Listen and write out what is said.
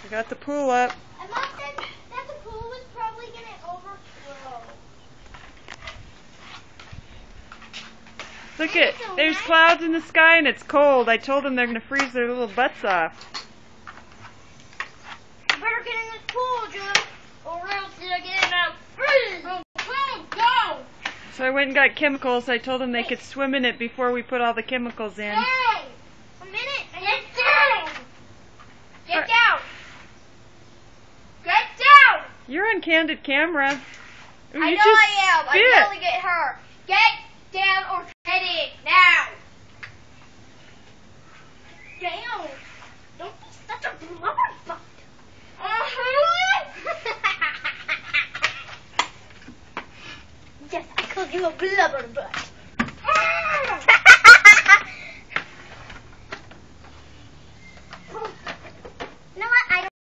I got the pool up. And Mom said that the pool was probably going to overflow. Look at, there's clouds in the sky and it's cold. I told them they're going to freeze their little butts off. You better get in this pool, Jim, or else you're going to freeze. Go! So I went and got chemicals. I told them they could swim in it before we put all the chemicals in. Hey! A minute! Get down! Get down! Get down! You're on candid camera. Ooh, I you know just I am. I'm spit. yelling at her. Get down or get it now. Down. Don't be such a blubberbutt. Yes, I called you a blubberbutt.